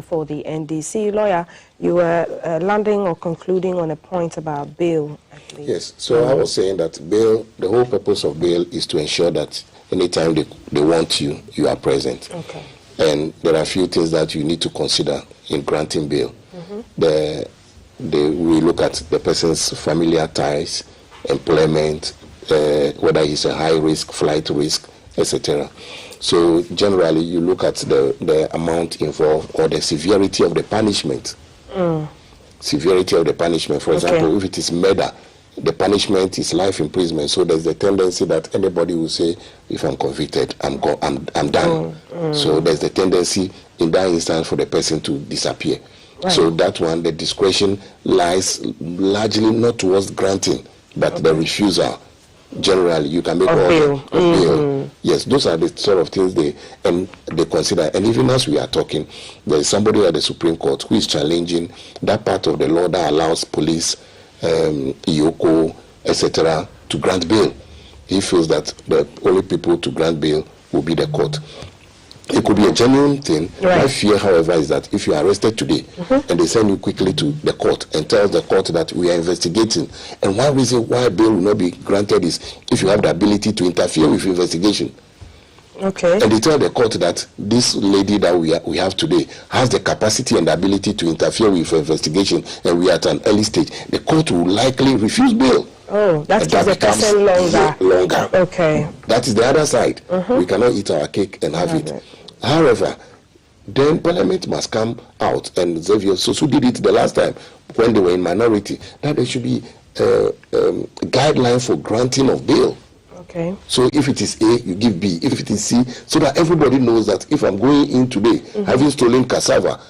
for the NDC. Lawyer, you were landing or concluding on a point about bail. Yes, so I was saying that bail, the whole purpose of bail is to ensure that anytime they want you, you are present. Okay. And there are a few things that you need to consider in granting bail. We look at the person's familiar ties, employment, whether he's a high risk, flight risk, etc. So generally, you look at the amount involved or the severity of the punishment. Severity of the punishment. For example, if it is murder, the punishment is life imprisonment. So there's the tendency that anybody will say, if I'm convicted, I'm done. So there's the tendency in that instance for the person to disappear. Right. So that one, the discretion lies largely not towards granting, but the refusal. Generally, you can make order of bail. Yes, those are the sort of things they consider. And even as we are talking, there is somebody at the Supreme Court who is challenging that part of the law that allows police, IOCO, etc., to grant bail. He feels that the only people to grant bail will be the court. It could be a genuine thing. Right. My fear, however, is that if you are arrested today and they send you quickly to the court and tell the court that we are investigating, and one reason why bail will not be granted is if you have the ability to interfere with investigation. Okay. And they tell the court that this lady that we have today has the capacity and the ability to interfere with investigation, and we are at an early stage. The court will likely refuse bail. Oh, that gives the person longer. Okay. That is the other side. We cannot eat our cake and have it. However, then Parliament must come out, and Xavier Sosu did it the last time when they were in minority, that there should be a guideline for granting of bail. Okay. So if it is A, you give B. If it is C, so that everybody knows that if I'm going in today, having stolen cassava,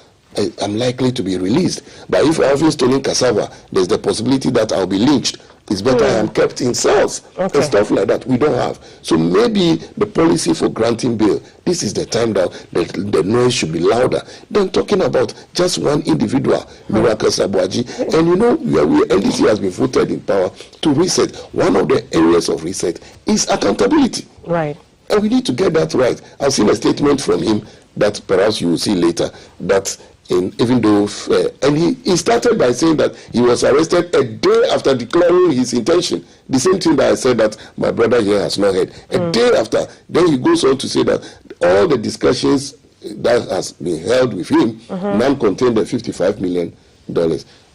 I'm likely to be released. But if having stolen cassava, there's the possibility that I'll be lynched. It's better I am kept in cells and stuff like that. We don't have. So maybe the policy for granting bail, this is the time that the noise should be louder than talking about just one individual, Miracle Sabwaji. And you know, NDC has been voted in power to reset. One of the areas of reset is accountability. Right. And we need to get that right. I've seen a statement from him that perhaps you will see later, that even though and he started by saying that he was arrested a day after declaring his intention. The same thing that I said that my brother here has not heard. A day after, then he goes on to say that all the discussions that has been held with him now contain the $55 million.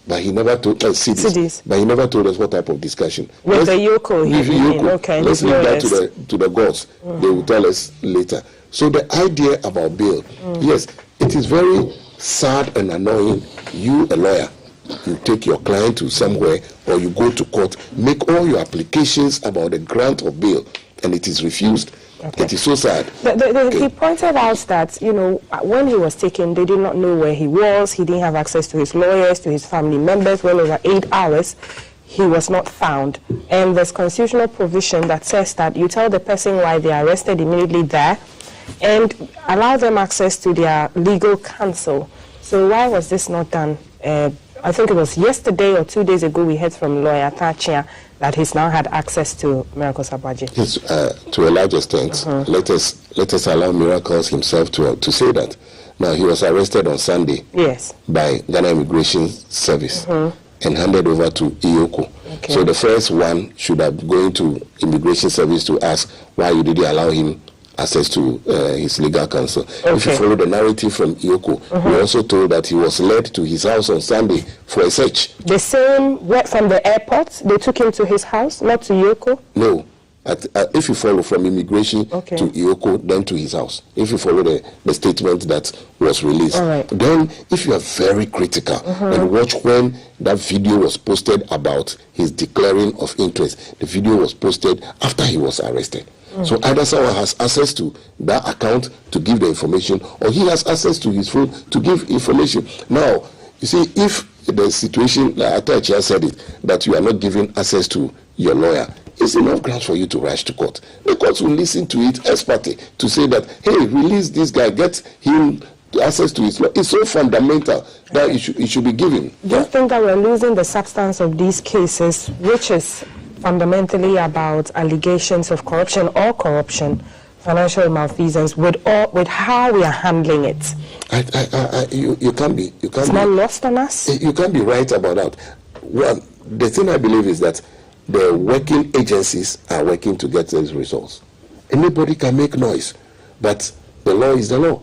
But he never told us But he never told us what type of discussion. With the IOCO. Okay. Let's leave that to the gods. They will tell us later. So the idea about bail, yes, it is very sad and annoying. You, a lawyer, you take your client to somewhere or you go to court, make all your applications about the grant of bail, and it is refused. Okay. It is so sad. He pointed out that, you know, when he was taken, they did not know where he was. He didn't have access to his lawyers, to his family members. Well over 8 hours, he was not found. And there's constitutional provision that says that you tell the person why they are arrested immediately there and allow them access to their legal counsel. So why was this not done? I think it was yesterday or 2 days ago we heard from lawyer Tachia that he's now had access to Miracle Sabwaji. Yes, to a large extent. Let us allow Miracles himself to say that. Now, he was arrested on Sunday by Ghana Immigration Service and handed over to IOCO. Okay. So the first one should have gone to Immigration Service to ask why you didn't allow him access to his legal counsel. Okay. If you follow the narrative from IOCO, we also told that he was led to his house on Sunday for a search. The same from the airport, they took him to his house, not to IOCO? No. If you follow from immigration to IOCO, then to his house. If you follow the statement that was released. Then if you are very critical and watch when that video was posted about his declaring of interest, the video was posted after he was arrested. So either someone has access to that account to give the information, or he has access to his phone to give information. Now, you see, if the situation, like Atachia said it, that you are not giving access to your lawyer, it's enough grounds for you to rush to court. The court will listen to it ex parte to say that, hey, release this guy, get him access to his law. It's so fundamental that it should be given. Do you think that we're losing the substance of these cases, which is fundamentally about allegations of corruption or corruption, financial malfeasance with how we are handling it. You can't be. It's not lost on us. You can't be right about that. Well, the thing I believe is that the working agencies are working to get these results. Anybody can make noise, but the law is the law.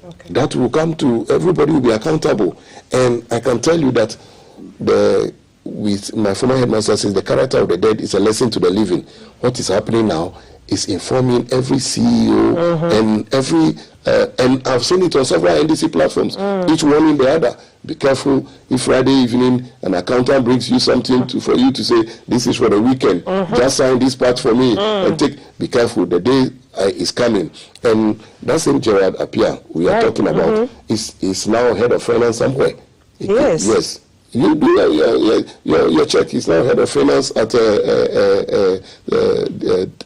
Okay. That will come to everybody will be accountable. And I can tell you that with my former headmaster says the character of the dead is a lesson to the living. What is happening now is informing every CEO and every and I've seen it on several NDC platforms, each one in the other. Be careful if Friday evening an accountant brings you something for you to say, this is for the weekend, just sign this part for me and be careful, the day is coming. And that same Gerard Appiah we are talking about is now head of finance somewhere. Yes. Yes. You do your check. He's now head of finance at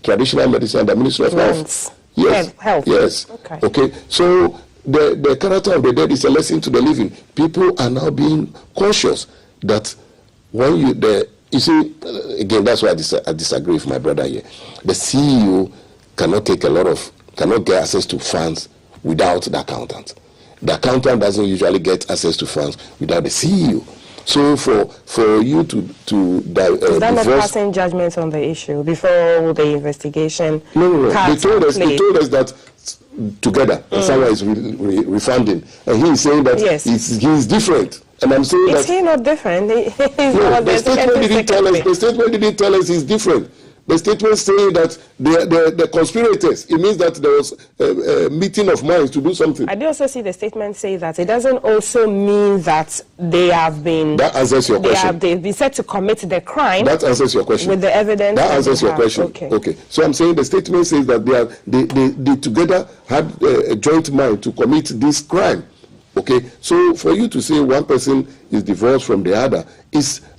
traditional medicine and the Ministry of Health. Yes. Health. Yes. Okay. So the character of the dead is a lesson to the living. People are now being cautious that when you see, again, that's why I disagree with my brother here. The CEO cannot get access to funds without the accountant. The accountant doesn't usually get access to funds without the CEO. So for you to is that not passing judgment on the issue before the investigation? No. They told us that together someone is refunding, and he is saying that he's different. And I'm saying is he not different? The statement didn't tell us he's different. The statement saying that the conspirators, it means that there was a meeting of minds to do something. I do also see the statement say that it doesn't also mean that they have been... That answers your question. They've been said to commit the crime. That answers your question. With the evidence. That answers your question. Okay. So I'm saying the statement says that they together had a joint mind to commit this crime. Okay, so for you to say one person is divorced from the other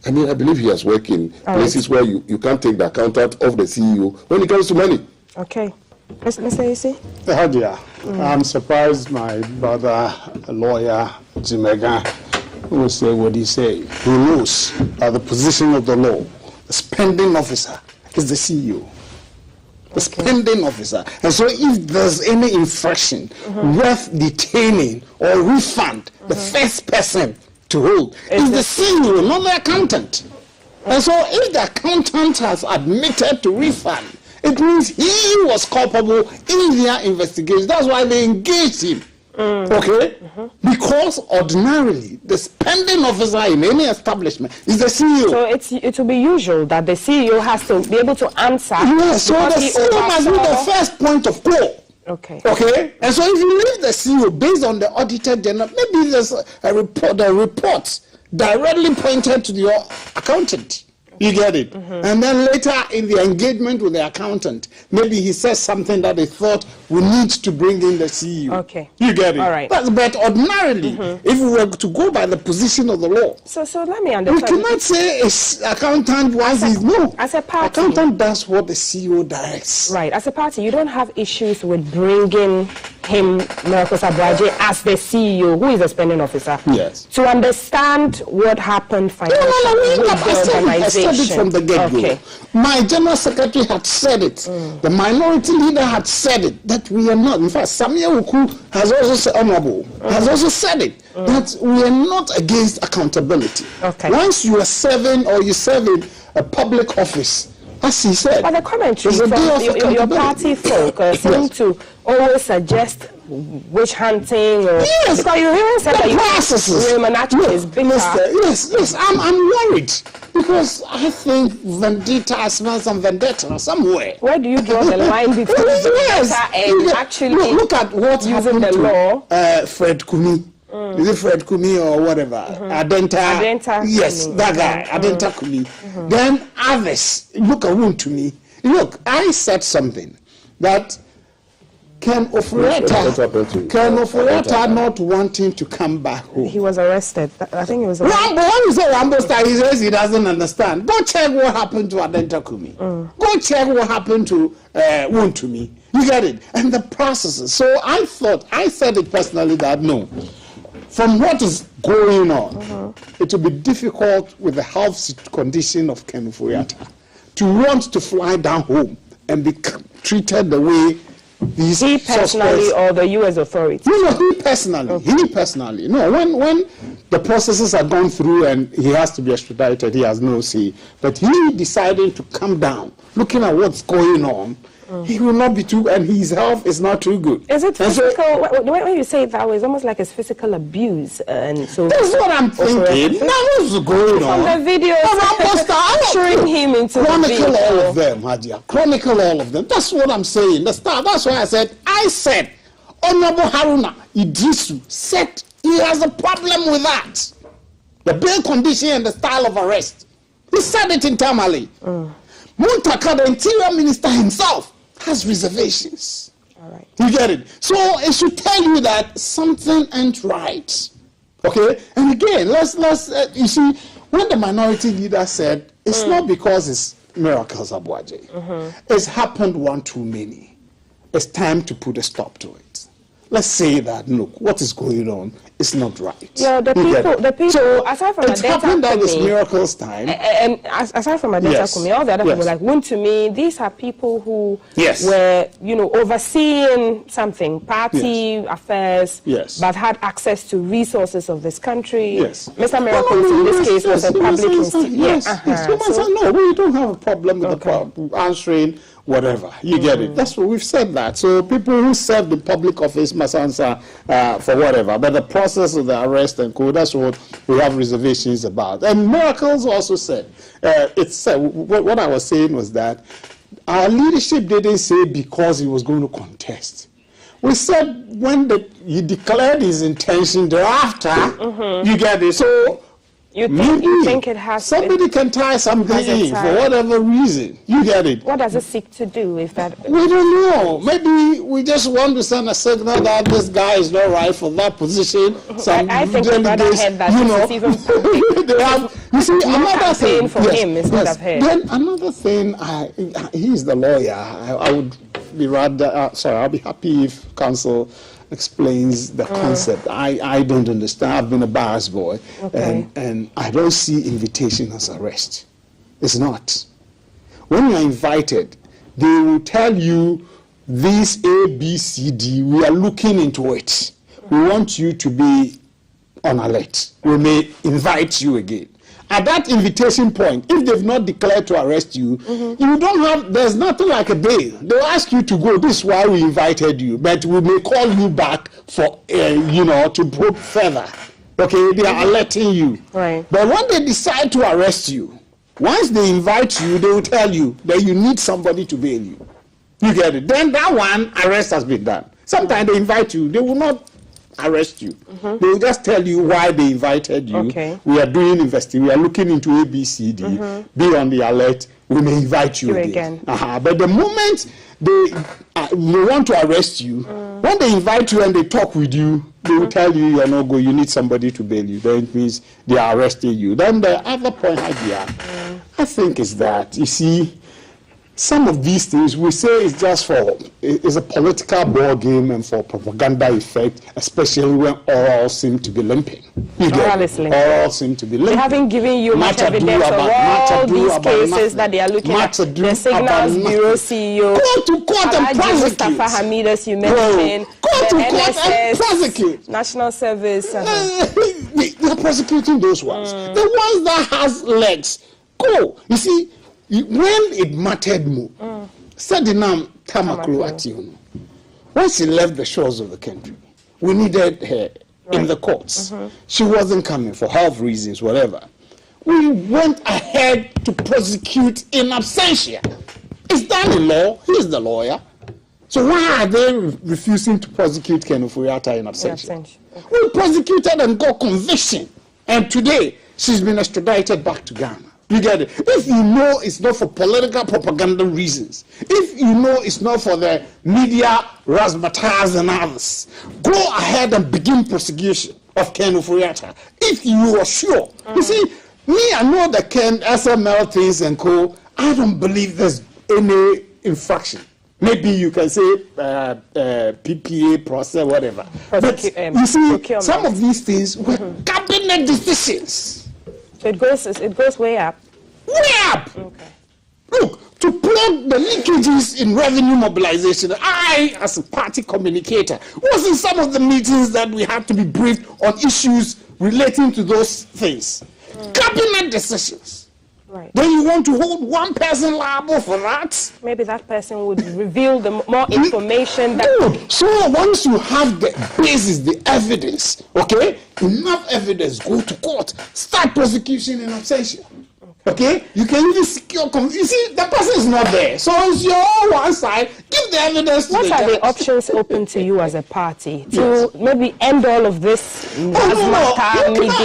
I believe he has worked in places where you can't take the accountant of the CEO when it comes to money. Okay. Mr. Isi? Hadia, I'm surprised my brother, a lawyer, Jimega, will say what he say. He knows that the position of the law, the spending officer, is the CEO. The spending officer. And so if there's any infraction worth detaining or refund, the first person to hold is the CEO, not the accountant. And so if the accountant has admitted to refund, it means he was culpable in their investigation. That's why they engaged him. Okay? Because ordinarily, the spending officer in any establishment is the CEO. So it will be usual that the CEO has to be able to answer. Yes, so the CEO must be the first point of call. Okay? And so if you leave the CEO based on the Auditor General, maybe there's a report, the reports directly pointed to your accountant. You get it? And then later in the engagement with the accountant, maybe he says something that they thought we need to bring in the CEO. Okay. You get it? All right. But ordinarily, if we were to go by the position of the law, so let me understand. We cannot say a accountant as a party. Accountant does what the CEO directs. Right. As a party, you don't have issues with bringing him, Miracle Sabwaje, as the CEO, who is the spending officer. Yes. To understand what happened financially with the organization. I said it from the get-go. Okay. My general secretary had said it. The minority leader had said it, that we are not. In fact, Samuel Uku has also said, Honorable, has also said it, that we are not against accountability. Okay. Once you are serving or you serve in a public office, as he said, but the commentary from your party folk seem to always suggest witch hunting or because you even said that is bigger. Yes, I'm worried because I think vendetta smells some vendetta somewhere. Where do you draw the line between vendetta and actually look at what using happened the law? Fred Kumi. Is it Fred Kumi or whatever? Adenta. Yes, that guy, Adenta Kumi. Then others, look at one to me. Look, I said something that Ken Oforiatta not wanting to come back home. He was arrested. I think he was arrested. Rambo, when you say Rambo style, he says he doesn't understand. Go check what happened to Adenta Kumi. Go check what happened to Wontumi. You get it? And the processes. So I said it personally that no. From what is going on, it will be difficult with the health condition of Ken Oforiatta to want to fly down home and be treated the way these He personally suspects. or the U.S. authorities? No, he personally. Okay. He personally. No, when the processes are gone through and he has to be extradited, he has no say. But he decided to come down, looking at what's going on. He will not be too, and his health is not too good. Is it And so- physical? When you say it that way, it's almost like it's physical abuse, and so That's what I'm thinking. That was going from on. the videos showing him into the Chronicle all vehicle. of them, Hadia. Chronicle all of them. That's what I'm saying. That's why I said, Honorable Haruna Idrisu said he has a problem with that. The bail condition and the style of arrest. He said it internally. Muntaka, the interior minister himself, has reservations. All right. You get it? So it should tell you that something ain't right. Okay? And again, let's you see, when the minority leader said, it's not because it's miracles, Abuaje. It's happened one too many. It's time to put a stop to it. Let's say that, look, what is going on is not right. Yeah, the You get people, it? So aside from it's Adeta happened at this Kumi, miracles time. and aside from Adeta Yes. Kumi, all the other Yes. people, like Wuntumi, these are people who Yes. were, overseeing something, party affairs, Yes. but had access to resources of this country. Yes. Mr. Miracles, in this case, was a public institution. Yes, yes. No, we don't have a problem with the answering whatever. You get it. That's what we've said that. So people who serve the public office must answer for whatever. But the process of the arrest and code, that's what we have reservations about. And Miracles also said, what I was saying was that our leadership didn't say because he was going to contest. We said when he declared his intention thereafter, you get it. So You maybe think it has somebody can tie something has a in for tie. whatever reason. You get it. What does it seek to do if that? We don't know. Maybe we just want to send a signal that this guy is not right for that position. Some I think we'd rather delegates, heard that you this know, is even public. they have, you see, another campaign thing. for him is what I've heard. Then another thing, he's the lawyer. I would be rather, I'll be happy if counsel explains the concept. I don't understand. I've been a bars boy, Okay. and I don't see invitation as arrest. It's not. When you're invited, they will tell you this A, B, C, D. We are looking into it. We want you to be on alert. We may invite you again. At that invitation point, if they've not declared to arrest you, you don't have, there's nothing like a bail. They'll ask you to go. This is why we invited you. But we may call you back for, to probe further. Okay, they are alerting you. Right. But when they decide to arrest you, once they invite you, they will tell you that you need somebody to bail you. You get it? Then that one, arrest has been done. Sometimes they invite you, they will not arrest you. They will just tell you why they invited you. Okay. We are doing investigation. We are looking into ABCD. Be on the alert. We may invite you again. But the moment they want to arrest you, when they invite you and they talk with you, they will tell you you're not going. You need somebody to bail you. Then it means they are arresting you. Then the other point I think is that, you see, some of these things we say is just it's a political ball game and for propaganda effect, especially when all seem to be limping. All seem to be limping. They haven't given you much evidence of all these cases that they are looking at. The Signals Bureau CEO, go to court and prosecute. Mustafa Hamid, as you mentioned, go to the court and prosecute. National Service. They are prosecuting those ones. The ones that has legs. Go. You see, when it mattered more, Sadinam Tamaklu Ationu, when she left the shores of the country, we needed her in the courts. She wasn't coming for health reasons, whatever. We went ahead to prosecute in absentia. Is that the law? He's the lawyer. So why are they refusing to prosecute Ken Ofori-Atta in absentia? We prosecuted and got conviction. And today, she's been extradited back to Ghana. You get it? If you know it's not for political propaganda reasons, if you know it's not for the media razzmatazz and others, go ahead and begin prosecution of Ken Ofori-Atta. If you are sure. You see, me, I know the Ken SML things and co. I don't believe there's any infraction. Maybe you can say PPA process, whatever. But you see, some of these things were cabinet decisions. So it goes way up. Way up! Okay. Look, to plug the leakages in revenue mobilization. I, as a party communicator, was in some of the meetings that we had to be briefed on issues relating to those things. Cabinet decisions. Right. Then you want to hold one person liable for that? Maybe that person would reveal the more information that... Good. So once you have the basis, the evidence, okay, enough evidence, go to court, start prosecution in absentia. Okay, you can even secure. You see, the person is not there, so it's your own one side. Give the evidence. What are the options open to you as a party to maybe end all of this? You cannot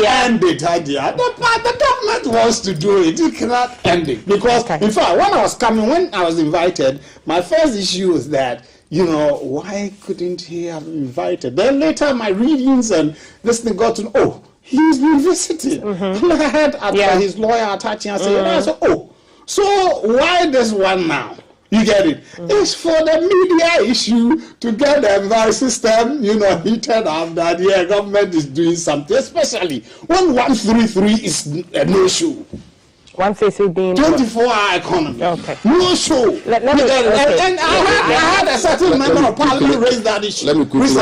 end it, Hadia. The government wants to do it. You cannot end it because, in fact, when I was invited, my first issue was that, you know, why couldn't he have invited? Then later, my readings and this thing got to know. He's been visited. And I heard his lawyer attaching and saying, I said, so why this one now? You get it? It's for the media issue to get the entire system, you know, heated up that, yeah, government is doing something, especially when 133 is a no-show. 133 being 24-hour economy. Okay. No show. Let me, and I had a certain member of parliament raise that issue. Let me quickly.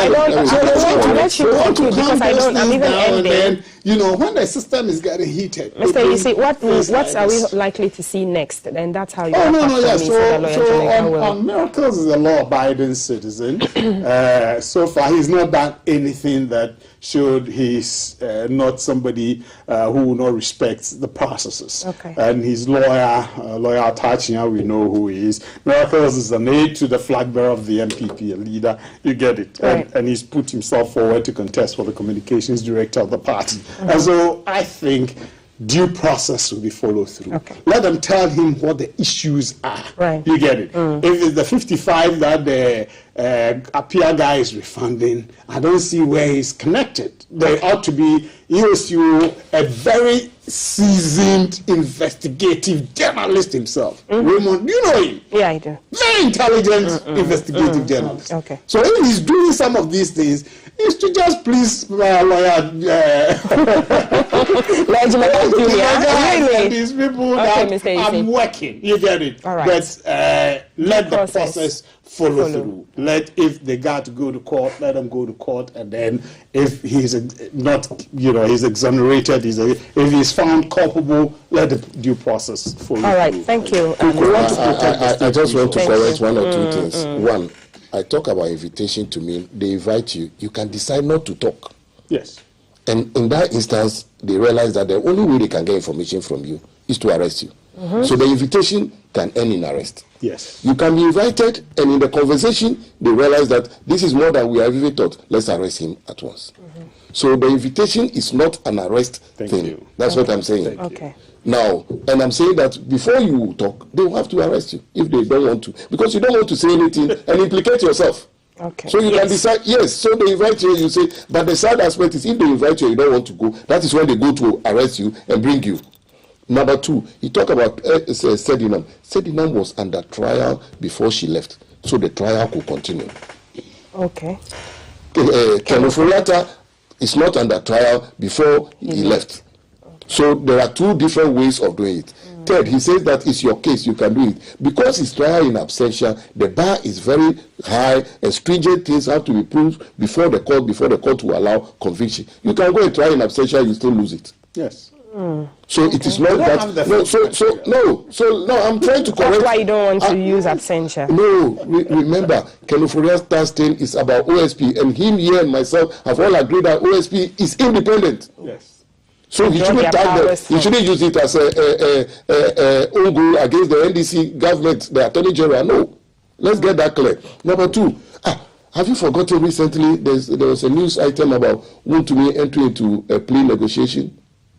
I'm even ending. Then, you know, when the system is getting heated. Mr. You see, what are we likely to see next? And that's how you So on Miracles is a law-abiding citizen. So far, he's not done anything that showed he's not somebody who will not respect the processes. Okay. And his lawyer Tachia, we know who he is. Miracles is an aide to the flag bearer of the MPP, a leader. You get it. Right. And he's put himself forward to contest for the communications director of the party. And so I think due process will be followed through. Okay. Let them tell him what the issues are. Right. You get it. If it's the 55 that the Apia guy is refunding, I don't see where he's connected. There ought to be EOSU, a very seasoned investigative journalist himself. Raymond, you know him? Yeah, I do. Very intelligent investigative journalist. Okay. So if he's doing some of these things, is to just please lawyer these people that I'm working. You get it? All right. But let the process follow through. If they got to go to court, let them go to court, and then if he's not, you know, he's exonerated, if he's found culpable, let the due process follow through. All right, thank you. I just want to correct one or two things. One, I talk about invitation to me. They invite you. You can decide not to talk. Yes. And in that instance, they realize that the only way they can get information from you is to arrest you. So the invitation can end in arrest. Yes. You can be invited, and in the conversation, they realize that this is more than we have even thought. Let's arrest him at once. So the invitation is not an arrest thing. That's what I'm saying. Okay. Now, and I'm saying that before you talk, they will have to arrest you if they don't want to, because you don't want to say anything and implicate yourself. Okay. So you can decide, yes, so they invite you, you say, but the sad aspect is if they invite you, you don't want to go, that is when they go to arrest you and bring you. Number two, he talked about Sedinam. Sedinam was under trial before she left, so the trial could continue. Okay. Kenofurata is not under trial before he left. So there are two different ways of doing it. Third, he says that it's your case, you can do it. Because it's trial in absentia, the bar is very high and stringent things have to be proved before the court will allow conviction. You can go and try in absentia, you still lose it. Yes. So it is not that. No, I'm trying to correct. That's why you don't want to use absentia. No, remember, Kenoforia's thing is about OSP, and him here and myself have all agreed that OSP is independent. Yes. So he shouldn't use it as a own goal against the NDC government, the Attorney General. No, let's get that clear. Number two, have you forgotten recently there was a news item about Wontumi entering into a plea negotiation?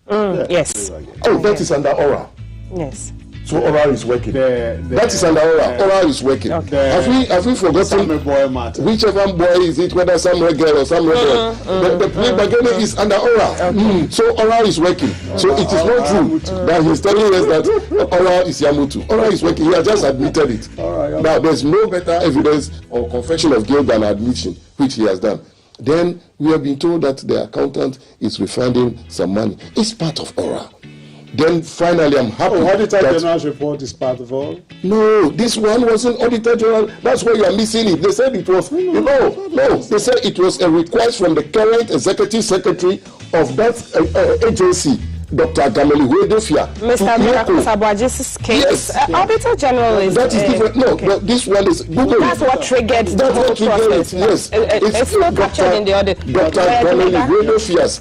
Yes. Oh, that is under ORA. Yes. So ORA is working. That is under ORA. ORA is working. Okay. Have we forgotten whichever boy is it, whether some girl or some girl? The plea bargaining is under ORA. Okay. So ORA is working. So it is not true that he's telling us that ORA is Yamutu. ORA is working. He has just admitted it. Now there's no better evidence or confession of guilt than admission, which he has done. Then we have been told that the accountant is refunding some money. It's part of ORA. Then finally, I'm happy. Auditor General's report is part of all. No, this one wasn't Auditor General. That's where you are missing it. They said it was, no. They said it was a request from the current executive secretary of that agency, Dr. Gameli Wedofia. Mr. Sabwaji's case. Yes. Auditor General is... That is different. No, okay. This one is... Google. That's what triggered the whole process. Yes. It's still captured in the audit. Dr. Gameli Wedofia's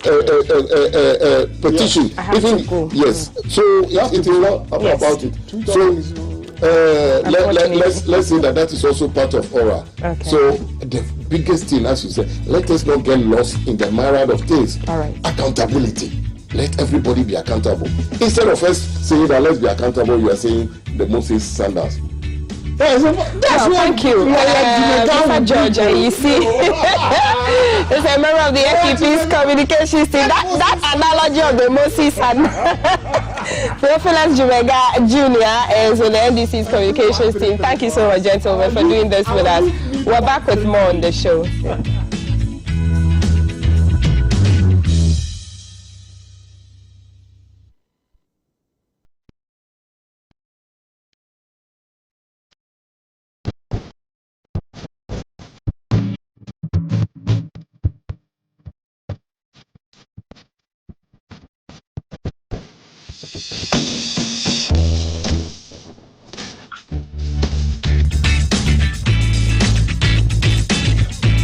petition. I have to go. Yes. So it is not about it. So... let's say that is also part of ORA. Okay. So the biggest thing, as you said, let us not get lost in the myriad of things. All right. Accountability. Let everybody be accountable. Instead of us saying that let's be accountable, you are saying the Moses Sanders. That's thank you. Mr. George, you see, as a member of the FPP's communications team, that analogy of the Moses and Theophilus Jumega Jr. is on the NDC's communications team. Thank you so much, gentlemen, for doing this with us. We're back with more on the show.